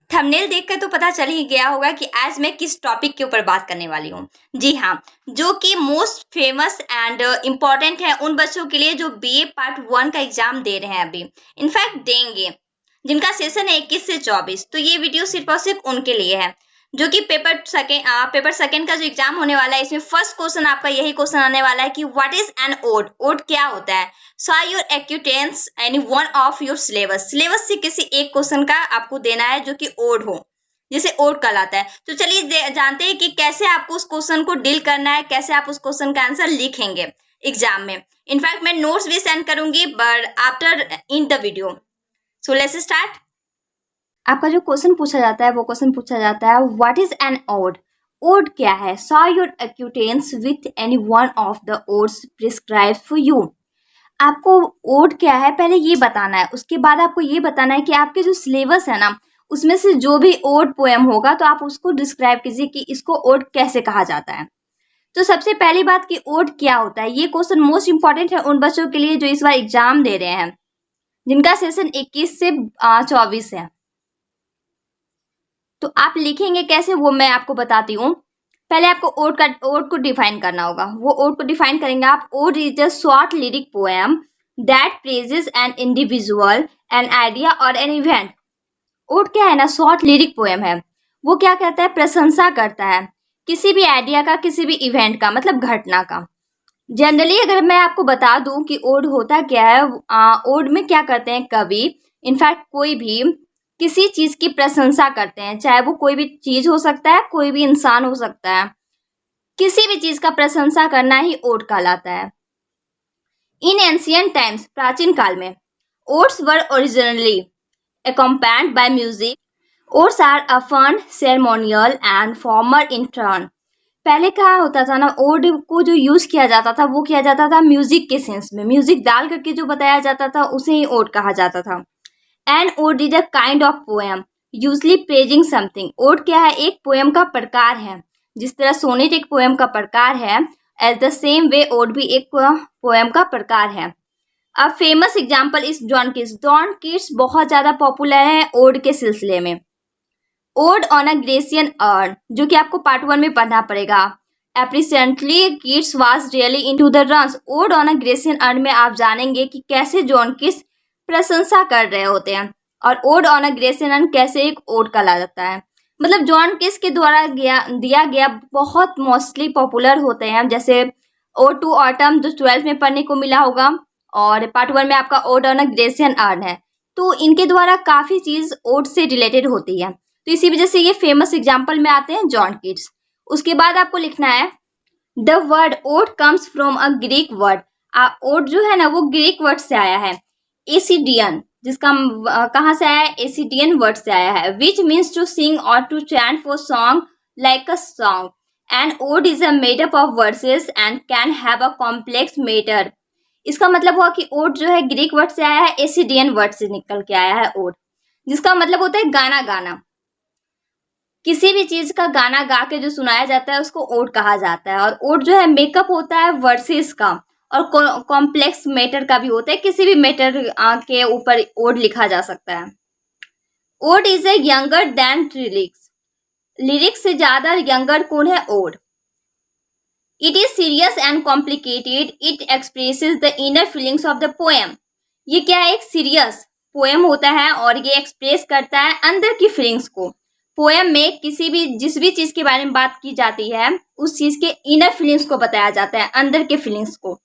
Thumbnail देखकर तो पता चल ही गया होगा कि आज मैं किस टॉपिक के ऊपर बात करने वाली हूँ। जी हाँ, जो कि मोस्ट फेमस एंड इम्पॉर्टेंट है उन बच्चों के लिए जो बीए पार्ट 1 का एग्जाम दे रहे हैं अभी, इनफैक्ट देंगे, जिनका सेशन है 21 से 24। तो ये वीडियो सिर्फ और सिर्फ उनके लिए है जो कि पेपर सेकेंड का जो एग्जाम होने वाला है, इसमें फर्स्ट क्वेश्चन आपका यही क्वेश्चन आने वाला है कि what is an ode. Ode क्या होता है? So your acquaintance any one of your syllabus. Syllabus से किसी एक क्वेश्चन का आपको देना है जो कि ओड हो, जिसे ओड कहलाता है। तो चलिए जानते हैं कि कैसे आपको उस क्वेश्चन को डील करना है, कैसे आप उस क्वेश्चन का आंसर लिखेंगे एग्जाम में। इनफैक्ट मैं नोट्स भी सेंड करूंगी but after in the video. So let's start. आपका जो क्वेश्चन पूछा जाता है वो क्वेश्चन पूछा जाता है what is an ode. Ode क्या है? So your acquaintance with any one of the odes prescribed for you. आपको ओड क्या है पहले ये बताना है, उसके बाद आपको ये बताना है कि आपके जो सिलेबस है ना उसमें से जो भी ओड पोएम होगा तो आप उसको डिस्क्राइब कीजिए कि इसको ओड कैसे कहा जाता है। तो सबसे पहली बात कि ओड क्या होता है, ये क्वेश्चन मोस्ट इंपॉर्टेंट है उन बच्चों के लिए जो इस बार एग्जाम दे रहे हैं, जिनका सेशन 21 से 24 है। तो आप लिखेंगे कैसे वो मैं आपको बताती हूँ। पहले आपको ओड को डिफाइन करना होगा। वो ओड को डिफाइन करेंगे आप। Ode is a short lyric poem that praises an individual, an idea और एन इवेंट। ओड क्या है ना, शॉर्ट लिरिक पोएम है। वो क्या कहता है? प्रशंसा करता है किसी भी आइडिया का, किसी भी इवेंट का, मतलब घटना का। जनरली अगर मैं आपको बता दूं कि ओड होता क्या है, ओड में क्या करते हैं कवि, इनफैक्ट कोई भी किसी चीज की प्रशंसा करते हैं, चाहे वो कोई भी चीज हो सकता है, कोई भी इंसान हो सकता है, किसी भी चीज का प्रशंसा करना ही ओड कहलाता है। इन एंशियंट टाइम्स, प्राचीन काल में, odds were originally accompanied by music. Odes are often ceremonial and formal in turn. पहले क्या होता था ना, ओड को जो यूज किया जाता था वो किया जाता था म्यूजिक के सेंस में, म्यूजिक डाल करके जो बताया जाता था उसे ही ओड कहा जाता था। An ode is a kind of poem usually praising something. Ode क्या है? एक पोएम का प्रकार है। जिस तरह सोनेट एक पोएम का प्रकार है, as the same way ode भी एक पोएम का प्रकार है। अब famous example is John Keats. John Keats बहुत ज्यादा पॉपुलर है ओड के सिलसिले में। Ode on a Grecian urn, जो कि आपको पार्ट 1 में पढ़ना पड़ेगा। Apparently Keats was really into the ruins. Ode on a Grecian urn में आप जानेंगे कि कैसे जॉन कीट्स प्रशंसा कर रहे होते हैं, और odd on a Grecian earn कैसे एक ओड कहा जाता है। मतलब जॉन कीट्स के द्वारा दिया गया बहुत मोस्टली पॉपुलर होते हैं, जैसे ओड टू ऑटम जो 12th में पढ़ने को मिला होगा, और पार्ट 1 में आपका odd on a Grecian earn है। तो इनके द्वारा काफी चीज ओड से रिलेटेड होती है, तो इसी वजह से ये फेमस एग्जाम्पल में आते हैं जॉन कीट्स। उसके बाद आपको लिखना है the word ode comes from a Greek word. Ode जो है ना वो ग्रीक वर्ड से आया है, एसिडियन, जिसका कहाँ से आया है? एसिडियन वर्ड से आया है, विच मीन्स टू सिंग और to chant for song like a song. And ode is a made up of verses and can have a complex matter. इसका मतलब हुआ कि ओड जो है ग्रीक वर्ड से आया है, एसिडियन वर्ड से निकल के आया है ओड, जिसका मतलब होता है गाना गाना। किसी भी चीज का गाना गा के जो सुनाया जाता है उसको ओड कहा जाता है। और ओड जो है मेकअप होता है वर्सेस का, और कॉम्प्लेक्स मैटर का भी होता है। किसी भी मैटर के ऊपर ओड लिखा जा सकता है। Ode is a younger than lyrics. Lyrics से ज्यादा यंगर कौन है? Ode. It is serious and complicated. It expresses the inner feelings of the poem. ये क्या है? एक सीरियस पोएम होता है और ये एक्सप्रेस करता है अंदर की फीलिंग्स को। पोएम में किसी भी जिस भी चीज के बारे में बात की जाती है उस चीज के इनर फीलिंग्स को बताया जाता है, अंदर के फीलिंग्स को।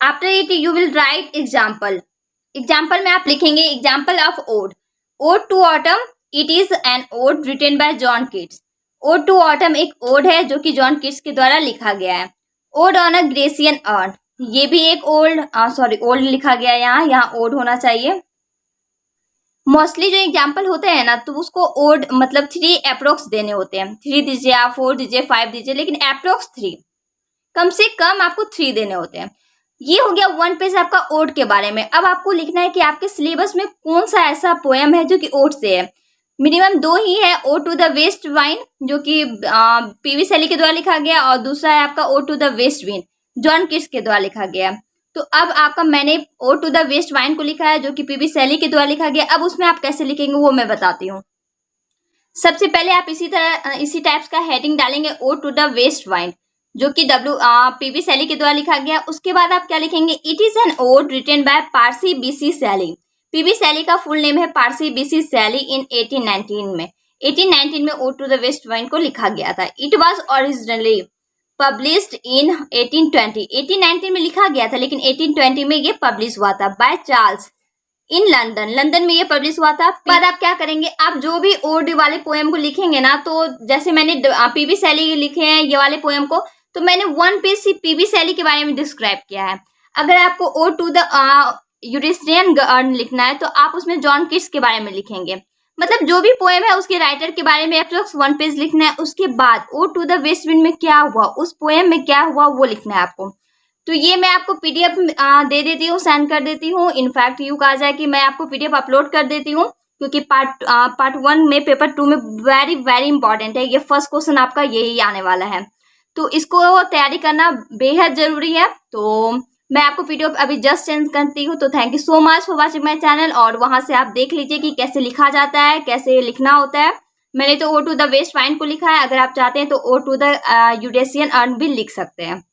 After it you will write example. Example में आप लिखेंगे example of ode. Ode to autumn, it is an ode written by John Keats. Ode to autumn एक ओड है जो कि जॉन कीट्स के द्वारा लिखा गया है। Odd on a Grecian earn, ये भी एक ओल्ड लिखा गया है, यहाँ ओड होना चाहिए। मोस्टली जो एग्जाम्पल होते हैं ना तो उसको ओड मतलब 3 अप्रोक्स देने होते हैं। 3 दीजिए आप, 4 दीजिए, 5 दीजिए, लेकिन अप्रोक्स 3, कम से कम आपको 3 देने होते हैं। ये हो गया 1 पेज आपका ओड के बारे में। अब आपको लिखना है कि आपके सिलेबस में कौन सा ऐसा पोएम है जो कि ओड से है। मिनिमम 2 ही है, ode to the west wind जो कि पीवी शैली के द्वारा लिखा गया, और दूसरा है आपका ode to the west wind, John Keats के द्वारा लिखा गया। तो अब आपका मैंने ode to the west wind को लिखा है, जो कि पीबी शैली के द्वारा लिखा गया। अब उसमें आप कैसे लिखेंगे वो मैं बताती हूँ। सबसे पहले आप इसी टाइप्स का हेडिंग डालेंगे ode to the west wind, जो कि पीबी शैली के द्वारा लिखा गया। उसके बाद आप क्या लिखेंगे, it is an ode written by Percy Bysshe Shelley. PB Shelley का फुल नेम है पार्सी बीसी शैली इन 1819 में। 1819 में ode to the west wind को लिखा गया था। It was originally published in 1820। 1819 में लिखा गया था, लेकिन 1820 में ये पब्लिश हुआ था by Charles in London. London में ये पब्लिश हुआ था। बाद आप क्या करेंगे, आप जो भी ओड वाले पोएम को लिखेंगे ना, तो जैसे मैंने पीबी शैली के लिखे हैं ये वाले पोएम को, तो मैंने वन पेज से पीबी शैली के बारे में डिस्क्राइब किया है। अगर आपको ओ टू द यूरिस्टियन गर्ल लिखना है तो आप उसमें जॉन किट्स के बारे में लिखेंगे। मतलब जो भी पोएम है उसके राइटर के बारे में अप्रोक्स वन पेज लिखना है। उसके बाद ode to the west wind में क्या हुआ, उस पोएम में क्या हुआ वो लिखना है आपको। तो ये मैं आपको पीडीएफ दे देती हूँ, सेंड कर देती हूँ। इनफैक्ट यूँ कहा जाए कि मैं आपको पीडीएफ अपलोड कर देती हूँ, क्योंकि पार्ट 1 में पेपर 2 में वेरी वेरी इंपॉर्टेंट है। ये फर्स्ट क्वेश्चन आपका यही आने वाला है, तो इसको तैयारी करना बेहद जरूरी है। तो मैं आपको पीडीएफ अभी जस्ट सेंड करती हूँ। तो thank you so much for watching my channel, और वहां से आप देख लीजिए कि कैसे लिखा जाता है, कैसे लिखना होता है। मैंने तो ode to the west wind को लिखा है। अगर आप चाहते हैं तो ode to the Grecian urn भी लिख सकते हैं।